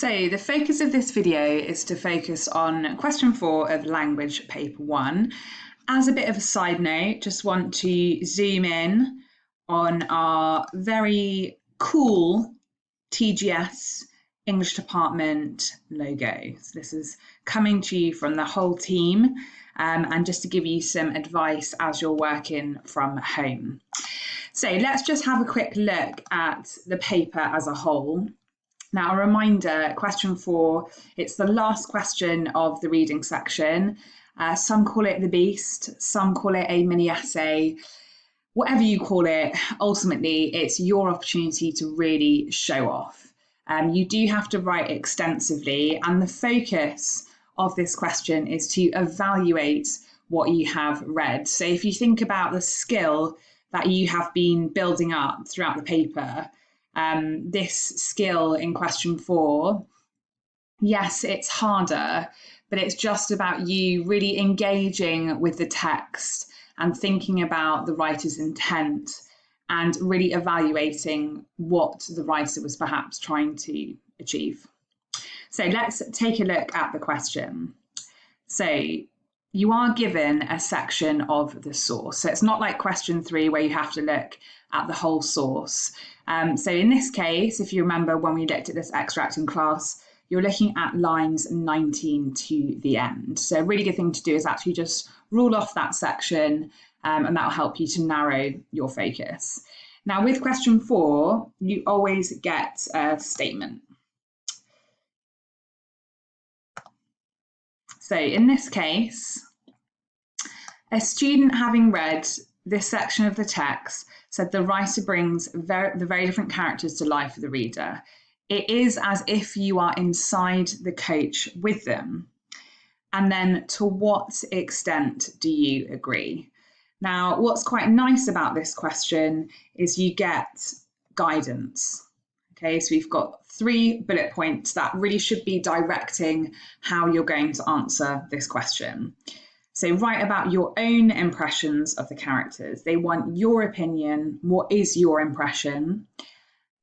So the focus of this video is to focus on question 4 of Language Paper 1. As a bit of a side note, just want to zoom in on our very cool TGS English Department logo. So this is coming to you from the whole team, and just to give you some advice as you're working from home. So let's just have a quick look at the paper as a whole. Now, a reminder, question 4, it's the last question of the reading section. Some call it the beast, some call it a mini essay. Whatever you call it, ultimately, it's your opportunity to really show off. You do have to write extensively, and the focus of this question is to evaluate what you have read. So if you think about the skill that you have been building up throughout the paper, this skill in question 4, yes, it's harder, but it's just about you really engaging with the text and thinking about the writer's intent and really evaluating what the writer was perhaps trying to achieve. So let's take a look at the question. So you are given a section of the source. So it's not like question 3 where you have to look at the whole source. So in this case, if you remember when we looked at this extract in class, you're looking at lines 19 to the end. So a really good thing to do is actually just rule off that section, and that'll help you to narrow your focus. Now with question 4, you always get a statement. So in this case, a student having read this section of the text said the writer brings the very different characters to life for the reader. It is as if you are inside the coach with them. And then to what extent do you agree? Now, what's quite nice about this question is you get guidance. Okay, so we've got 3 bullet points that really should be directing how you're going to answer this question. So write about your own impressions of the characters. They want your opinion. What is your impression?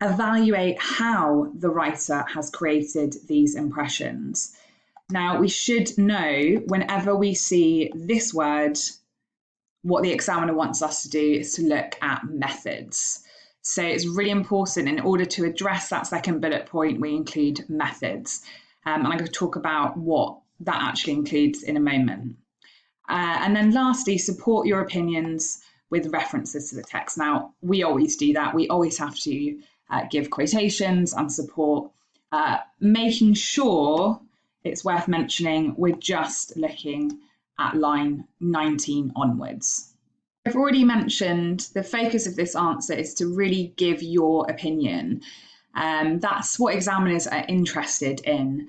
Evaluate how the writer has created these impressions. Now, we should know whenever we see this word, what the examiner wants us to do is to look at methods. So it's really important in order to address that second bullet point, we include methods. And I'm going to talk about what that actually includes in a moment. And then lastly, support your opinions with references to the text. Now, we always do that. We always have to give quotations and support, making sure it's worth mentioning we're just looking at line 19 onwards. I've already mentioned the focus of this answer is to really give your opinion. That's what examiners are interested in.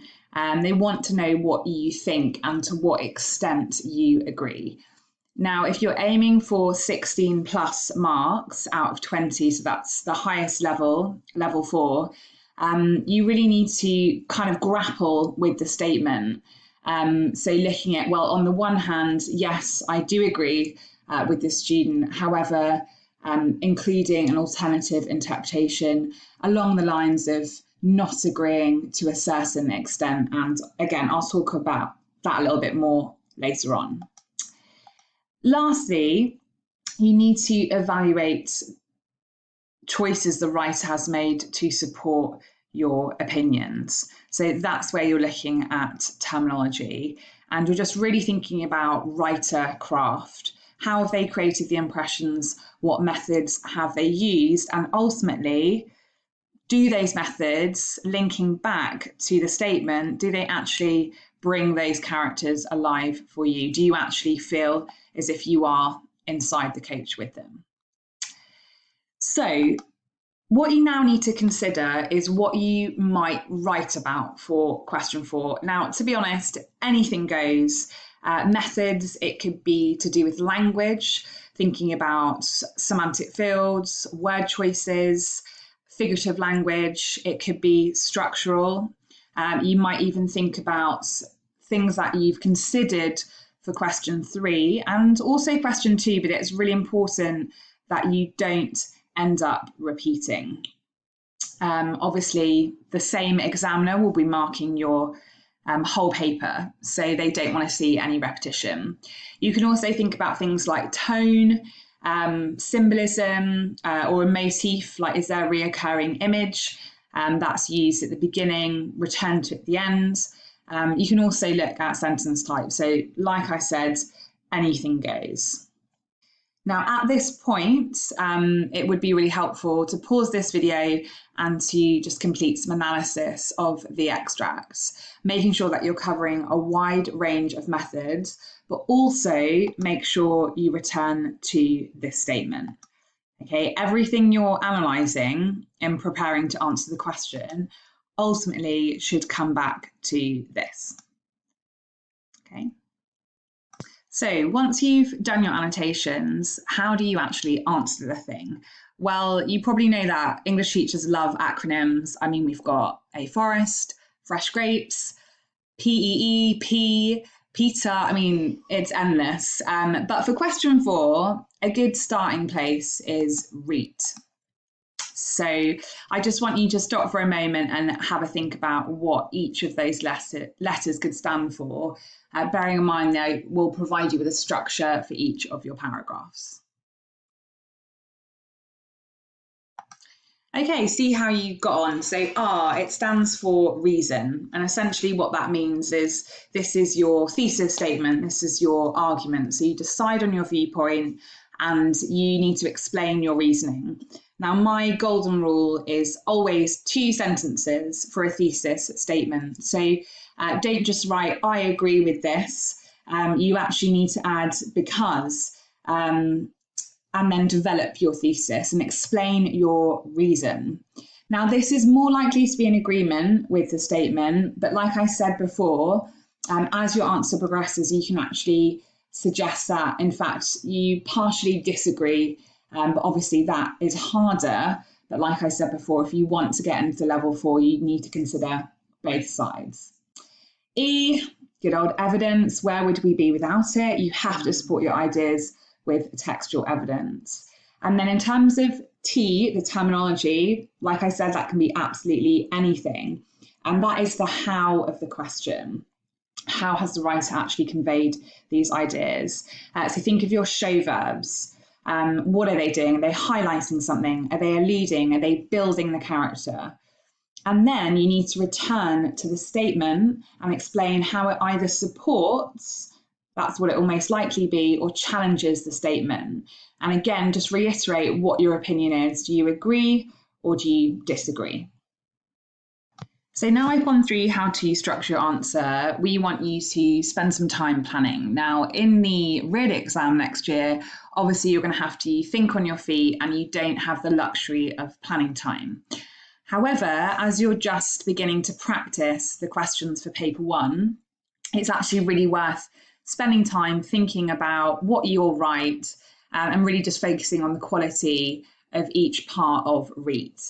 They want to know what you think and to what extent you agree. Now, if you're aiming for 16 plus marks out of 20, so that's the highest level, level 4, you really need to kind of grapple with the statement. So looking at, well, on the one hand, yes, I do agree with this student. However, including an alternative interpretation along the lines of not agreeing to a certain extent. And again, I'll talk about that a little bit more later on. Lastly, you need to evaluate choices the writer has made to support your opinions. So that's where you're looking at terminology, and you're just really thinking about writer craft. How have they created the impressions? What methods have they used? And ultimately, do those methods, linking back to the statement, do they actually bring those characters alive for you? Do you actually feel as if you are inside the coach with them? So what you now need to consider is what you might write about for question 4. Now, to be honest, anything goes. Methods, it could be to do with language, thinking about semantic fields, word choices, figurative language. It could be structural. You might even think about things that you've considered for question 3 and also question 2, but it's really important that you don't end up repeating. Obviously, the same examiner will be marking your whole paper, so they don't want to see any repetition. You can also think about things like tone, symbolism, or a motif, like is there a reoccurring image that's used at the beginning, returned to at the end. You can also look at sentence type. So like I said, anything goes. Now, at this point, it would be really helpful to pause this video and to just complete some analysis of the extracts, making sure that you're covering a wide range of methods, but also make sure you return to this statement. Okay, everything you're analysing in preparing to answer the question ultimately should come back to this. Okay. So once you've done your annotations, how do you actually answer the thing? Well, you probably know that English teachers love acronyms. I mean, we've got A forest, fresh grapes, PEE, pizza. I mean, it's endless. But for question 4, a good starting place is REAT. So I just want you to stop for a moment and have a think about what each of those letters could stand for, bearing in mind they will provide you with a structure for each of your paragraphs. Okay, see how you got on. So R, it stands for reason. And essentially what that means is this is your thesis statement, this is your argument. So you decide on your viewpoint and you need to explain your reasoning. Now, my golden rule is always 2 sentences for a thesis statement. So don't just write, I agree with this. You actually need to add because, and then develop your thesis and explain your reason. Now, this is more likely to be in agreement with the statement, but like I said before, as your answer progresses, you can actually suggest that, in fact, you partially disagree, but obviously that is harder. But like I said before, if you want to get into level 4, you need to consider both sides. E, good old evidence. Where would we be without it? You have to support your ideas with textual evidence. And then in terms of T, the terminology, like I said, that can be absolutely anything. And that is the how of the question. How has the writer actually conveyed these ideas? So think of your show verbs. What are they doing? Are they highlighting something? Are they alluding? Are they building the character? And then you need to return to the statement and explain how it either supports, that's what it will most likely be, or challenges the statement. And again, just reiterate what your opinion is. Do you agree or do you disagree? So now I've gone through how to structure your answer, we want you to spend some time planning. Now, in the real exam next year, obviously you're going to have to think on your feet and you don't have the luxury of planning time. However, as you're just beginning to practice the questions for paper 1, it's actually really worth spending time thinking about what you'll write and really just focusing on the quality of each part of REAT.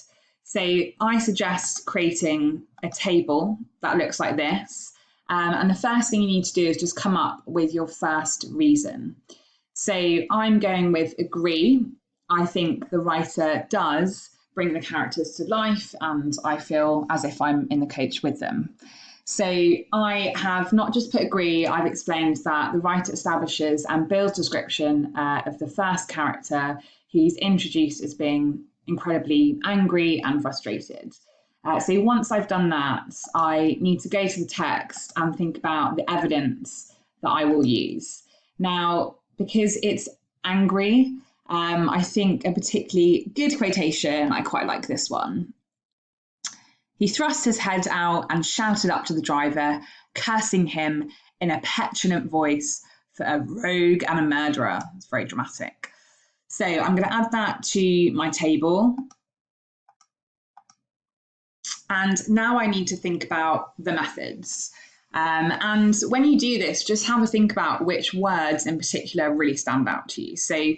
So I suggest creating a table that looks like this. And the first thing you need to do is just come up with your first reason. So I'm going with agree. I think the writer does bring the characters to life and I feel as if I'm in the coach with them. So I have not just put agree, I've explained that the writer establishes and builds description of the first character who's introduced as being incredibly angry and frustrated. So once I've done that, I need to go to the text and think about the evidence that I will use. Now, because it's angry, I think a particularly good quotation, I quite like this one. He thrust his head out and shouted up to the driver, cursing him in a petulant voice for a rogue and a murderer. It's very dramatic. So I'm going to add that to my table. And now I need to think about the methods. And when you do this, just have a think about which words in particular really stand out to you. So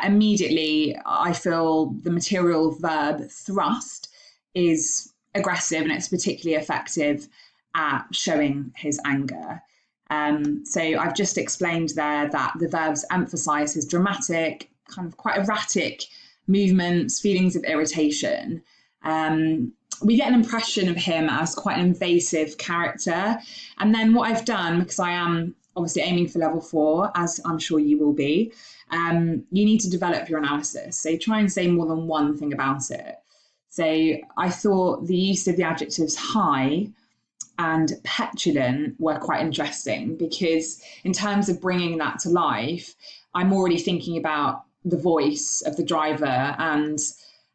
immediately, I feel the material verb thrust is aggressive and it's particularly effective at showing his anger. So I've just explained there that the verbs emphasize his dramatic, kind of quite erratic movements, feelings of irritation. we get an impression of him as quite an invasive character. And then what I've done, because I am obviously aiming for level 4, as I'm sure you will be, you need to develop your analysis. So try and say more than one thing about it. So I thought the use of the adjectives high and petulant were quite interesting, because in terms of bringing that to life, I'm already thinking about the voice of the driver, and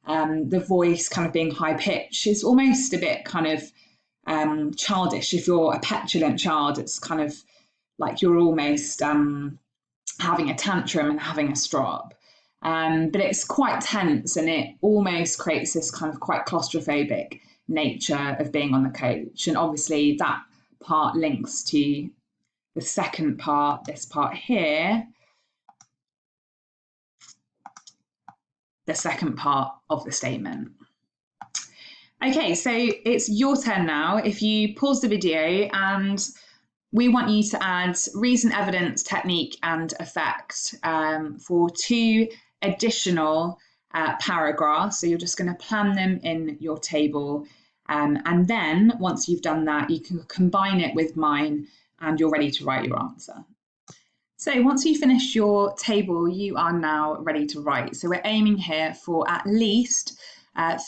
the voice kind of being high pitched is almost a bit kind of childish. If you're a petulant child, it's kind of like you're almost having a tantrum and having a strop. But it's quite tense, and it almost creates this kind of quite claustrophobic nature of being on the coach. And obviously that part links to the second part, this part here, the second part of the statement. Okay, so it's your turn now. If you pause the video, and we want you to add reason, evidence, technique, and effect for 2 additional paragraphs. So you're just going to plan them in your table. And then once you've done that, you can combine it with mine and you're ready to write your answer. So once you've finished your table, you are now ready to write. So we're aiming here for at least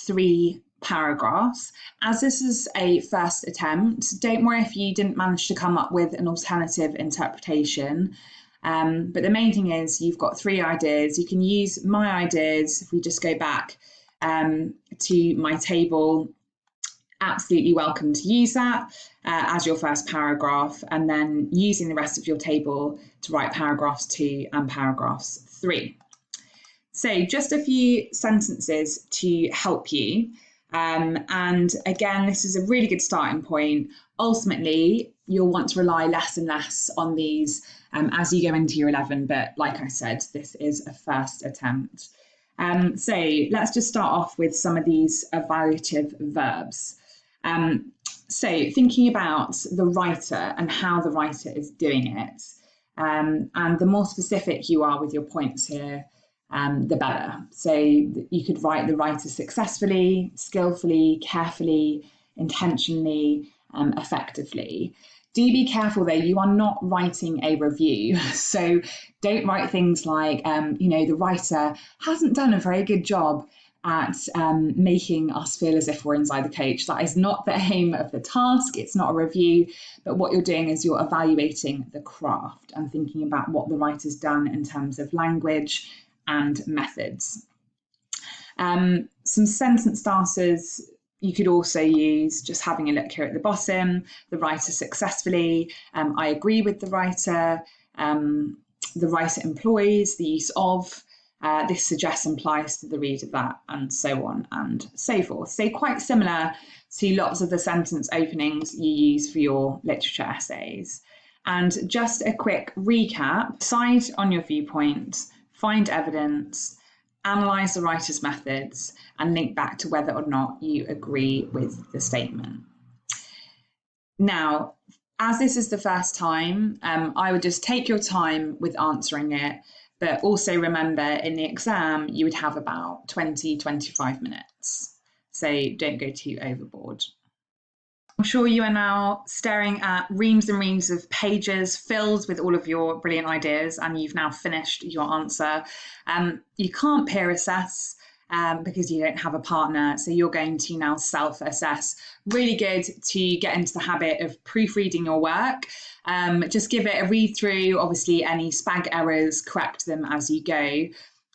3 paragraphs. As this is a first attempt, don't worry if you didn't manage to come up with an alternative interpretation. But the main thing is you've got 3 ideas. You can use my ideas. If we just go back to my table, absolutely welcome to use that as your first paragraph, and then using the rest of your table to write paragraphs 2 and paragraphs 3. So just a few sentences to help you. And again, this is a really good starting point. Ultimately, you'll want to rely less and less on these as you go into year 11. But like I said, this is a first attempt. So let's just start off with some of these evaluative verbs. So thinking about the writer and how the writer is doing it, and the more specific you are with your points here, the better. So you could write the writer successfully, skillfully, carefully, intentionally, effectively. Do be careful though, you are not writing a review. So don't write things like, the writer hasn't done a very good job at making us feel as if we're inside the coach. That is not the aim of the task. It's not a review, but what you're doing is you're evaluating the craft and thinking about what the writer's done in terms of language and methods. Some sentence starters you could also use, just having a look here at the bottom, the writer successfully, I agree with the writer employs, the use of, this suggests implies to the reader that, and so on and so forth. So quite similar to lots of the sentence openings you use for your literature essays. And just a quick recap, decide on your viewpoint, find evidence, analyse the writer's methods, and link back to whether or not you agree with the statement. Now, as this is the first time, I would just take your time with answering it, but also remember in the exam, you would have about 20-25 minutes. So don't go too overboard. I'm sure you are now staring at reams and reams of pages filled with all of your brilliant ideas, and you've now finished your answer. You can't peer assess because you don't have a partner, so you're going to now self-assess. Really good to get into the habit of proofreading your work. Just give it a read through, obviously any spag errors, correct them as you go,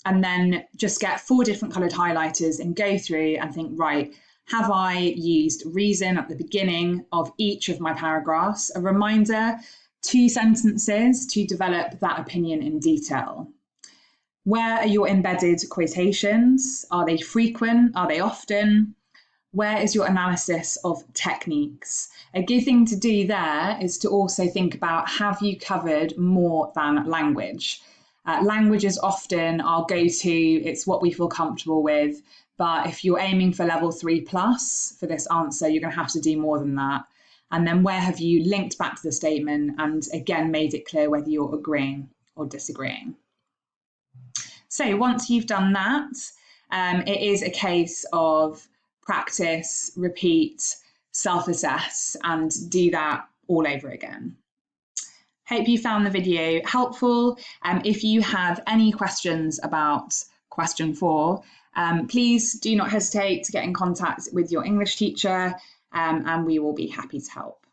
and then just get 4 different coloured highlighters and go through and think, right, have I used reason at the beginning of each of my paragraphs? A reminder, 2 sentences to develop that opinion in detail. Where are your embedded quotations? Are they frequent? Are they often? Where is your analysis of techniques? A good thing to do there is to also think about, have you covered more than language? Language is often our go-to, it's what we feel comfortable with. But if you're aiming for level 3+ for this answer, you're going to have to do more than that. And then where have you linked back to the statement and again made it clear whether you're agreeing or disagreeing? So once you've done that, it is a case of practice, repeat, self-assess, and do that all over again. Hope you found the video helpful. If you have any questions about question 4, please do not hesitate to get in contact with your English teacher, and we will be happy to help.